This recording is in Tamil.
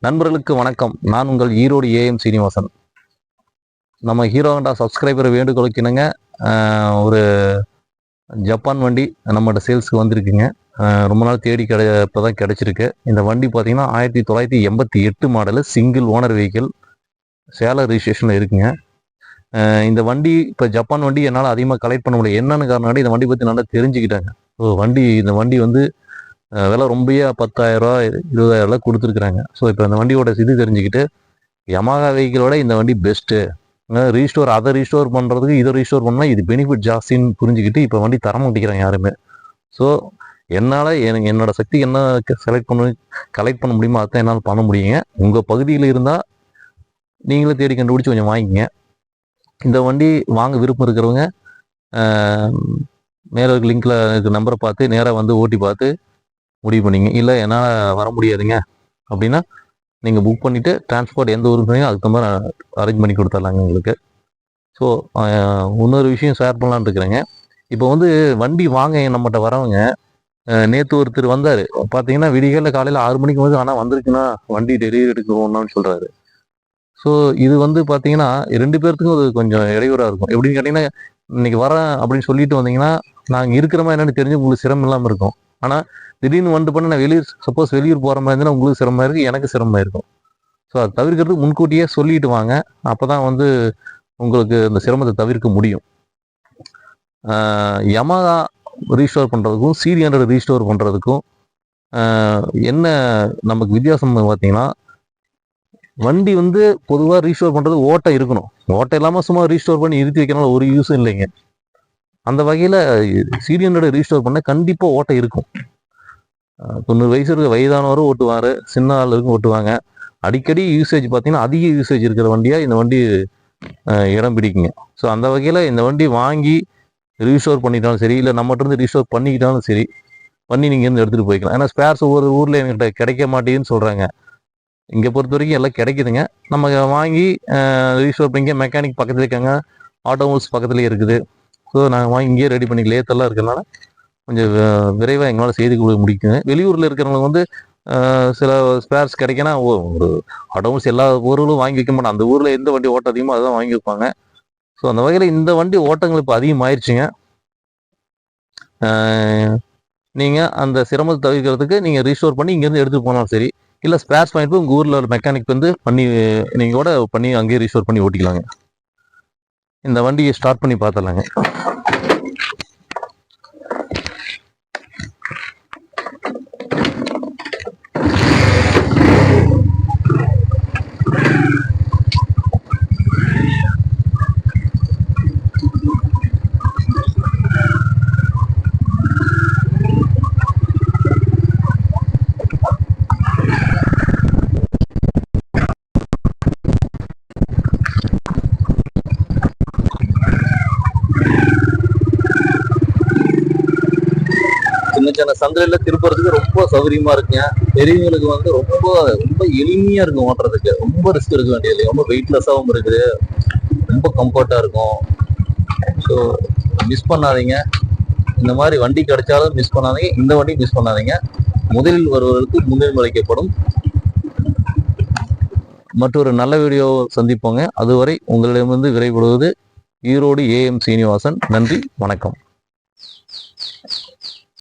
நண்பர்களுக்கு வணக்கம். நான் உங்கள் ஈரோடு ஏஎம் சீனிவாசன். நம்ம ஹீரோ ஹோண்டா சப்ஸ்கிரைபர் வேண்டுகோளுக்கு இணங்க ஒரு ஜப்பான் வண்டி நம்மகிட்ட சேல்ஸுக்கு வந்திருக்குங்க. ரொம்ப நாள் தேடி இப்போ தான் கிடச்சிருக்கு. இந்த வண்டி பார்த்தீங்கன்னா 1988 model, single owner vehicle, Salem ரிஜிஸ்ட்ரேஷனில் இருக்குங்க. இந்த வண்டி இப்போ ஜப்பான் வண்டி என்னால் அதிகமாக கலெக்ட் பண்ண முடியல. என்னென்னு காரணம், இந்த வண்டி பற்றி நல்லா தெரிஞ்சுக்கிட்டாங்க. இந்த வண்டி வந்து விலை ரொம்பவே 10,000 20,000 கொடுத்துருக்குறாங்க. ஸோ இப்போ இந்த வண்டியோட இது தெரிஞ்சுக்கிட்டு யமாகா வெஹிக்கிளோட இந்த வண்டி பெஸ்ட்டு, அதை ரீஸ்டோர் பண்ணுறதுக்கு இதை ரீஸ்டோர் பண்ணால் இது பெனிஃபிட் ஜாஸ்தின்னு புரிஞ்சுக்கிட்டு இப்போ வண்டி தர மாட்டேங்கிறாங்க யாருமே. ஸோ என்னால் என்னோட சக்தி என்ன கலெக்ட் பண்ண முடியுமோ அதான் என்னால் பண்ண முடியுங்க. உங்கள் பகுதியில் இருந்தால் நீங்களே தேடி கண்டுபிடிச்சி கொஞ்சம் வாங்கிக்கங்க. இந்த வண்டி வாங்க விருப்பம் இருக்கிறவங்க மேலே இருக்க லிங்கில் இருக்க நம்பரை பார்த்து நேராக வந்து ஓட்டி பார்த்து முடிவு பண்ணிங்க. இல்லை என்னால் வர முடியாதுங்க அப்படின்னா நீங்கள் புக் பண்ணிவிட்டு டிரான்ஸ்போர்ட் எந்த ஊருக்கு போனீங்க அதுக்கு மாதிரி அரேஞ்ச் பண்ணி கொடுத்துர்லாங்க உங்களுக்கு. ஸோ இன்னொரு விஷயம் ஷேர் பண்ணலான்னு இருக்கிறேங்க. இப்போ வந்து வண்டி வாங்க நம்மகிட்ட வரவங்க, நேற்று ஒருத்தர் வந்தார் பார்த்தீங்கன்னா, விடிகளில் காலையில் 6 மணிக்கு வந்து ஆனால் வந்திருக்குன்னா வண்டி டெலிவரி எடுக்கணும்னு சொல்கிறாரு. ஸோ இது வந்து பார்த்தீங்கன்னா 2 பேர்த்துக்கும் அது கொஞ்சம் இடையூறாக இருக்கும். எப்படின்னு கேட்டிங்கன்னா, இன்றைக்கி வரேன் அப்படின்னு சொல்லிட்டு வந்தீங்கன்னா நாங்கள் இருக்கிறோமா என்னென்னு தெரிஞ்சு உங்களுக்கு சிரமம் இல்லாமல் இருக்கும். ஆனால் திடீர்னு வந்துட்டு பண்ண நான் வெளியூர் போகிற மாதிரி இருந்தால் உங்களுக்கு சிரமமாக இருக்குது, எனக்கு சிரமமாக இருக்கும். ஸோ அதை தவிர்க்கிறதுக்கு முன்கூட்டியே சொல்லிட்டு வாங்க. அப்போ தான் வந்து உங்களுக்கு இந்த சிரமத்தை தவிர்க்க முடியும். யமாகா ரீஸ்டோர் பண்ணுறதுக்கும் CD100 ரீஸ்டோர் பண்ணுறதுக்கும் என்ன நமக்கு வித்தியாசம் பார்த்தீங்கன்னா, வண்டி வந்து பொதுவாக ரீஸ்டோர் பண்ணுறது ஓட்டை இருக்கணும். ஓட்டை இல்லாமல் சும்மா ரீஸ்டோர் பண்ணி நிறுத்தி வைக்கிறனால ஒரு யூஸும் இல்லைங்க. அந்த வகையில் CD100 ரீஸ்டோர் பண்ண கண்டிப்பாக ஓட்டை இருக்கும். 90 வயசு இருக்க வயதானவரும் ஓட்டுவார், சின்ன ஆளுக்கும் ஓட்டுவாங்க. அடிக்கடி யூசேஜ் பார்த்தீங்கன்னா அதிக யூசேஜ் இருக்கிற வண்டியாக இந்த வண்டி இடம் பிடிக்குங்க. ஸோ அந்த வகையில் இந்த வண்டி வாங்கி ரீஸ்டோர் பண்ணிட்டாலும் சரி, இல்லை நம்மகிட்ட ரீஸ்டோர் பண்ணிக்கிட்டாலும் சரி, பண்ணி நீங்கள் இருந்து எடுத்துகிட்டு போய்க்கலாம். ஏன்னா ஸ்பேர்ஸ் ஒவ்வொரு ஊரில் என்கிட்ட கிடைக்க மாட்டேங்குன்னு சொல்கிறாங்க. இங்கே பொறுத்த வரைக்கும் எல்லாம் கிடைக்குதுங்க. நம்ம வாங்கி ரீஸ்டோர் பண்ணிக்க மெக்கானிக் பக்கத்தில் இருக்காங்க, ஆட்டோமொபைல்ஸ் பக்கத்துலேயே இருக்குது. ஸோ நாங்கள் வாங்கி இங்கேயே ரெடி பண்ணி லேத்தெல்லாம் இருக்கிறதுனால கொஞ்சம் விரைவாக எங்களால் செய்து முடிக்குங்க. வெளியூரில் இருக்கிறவங்களுக்கு வந்து சில ஸ்பேர்ஸ் கிடைக்கினா ஒரு ஆட்டோமொபைல்ஸ் எல்லா ஊர்களும் வாங்கி வைக்க மாட்டோம். அந்த ஊரில் எந்த வண்டி ஓட்ட அதிகமோ அதுதான் வாங்கி வைப்பாங்க. ஸோ அந்த வகையில் இந்த வண்டி ஓட்டங்கள் இப்போ அதிகமாகிடுச்சுங்க. நீங்கள் அந்த சிரமத்தை தவிர்க்கிறதுக்கு நீங்கள் ரீஸ்டோர் பண்ணி இங்கேருந்து எடுத்துகிட்டு போனாலும் சரி, இல்லை ஸ்பேர்ஸ் வாங்கிட்டு போய் உங்கள் ஊரில் ஒரு மெக்கானிக் வந்து பண்ணி நீங்கள் கூட பண்ணி அங்கேயே ரீஸ்டோர் பண்ணி ஓட்டிக்கலாங்க. இந்த வண்டியை ஸ்டார்ட் பண்ணி பார்த்துடலாங்க. சின்ன சந்தையில திருப்புறதுக்கு ரொம்ப சௌகரியமா இருக்குங்க. பெரியவங்களுக்கு வந்து ரொம்ப ரொம்ப எளிமையா இருக்கும் ஓட்டுறதுக்கு. ரொம்ப ரிஸ்க் எடுக்க வேண்டியது, ரொம்ப வெயிட்லெஸ்ஸாகவும் இருக்குது, ரொம்ப கம்ஃபர்ட்டா இருக்கும். ஸோ மிஸ் பண்ணாதீங்க. இந்த மாதிரி வண்டி கிடைச்சாலும் மிஸ் பண்ணாதீங்க, இந்த வண்டி மிஸ் பண்ணாதீங்க. முதலில் வருவதற்கு முன்னுரிமை அளிக்கப்படும். மற்றொரு நல்ல வீடியோ சந்திப்போங்க. அதுவரை உங்களிடமிருந்து விரைவிடுவது ஈரோடு ஏஎம் சீனிவாசன். நன்றி, வணக்கம்.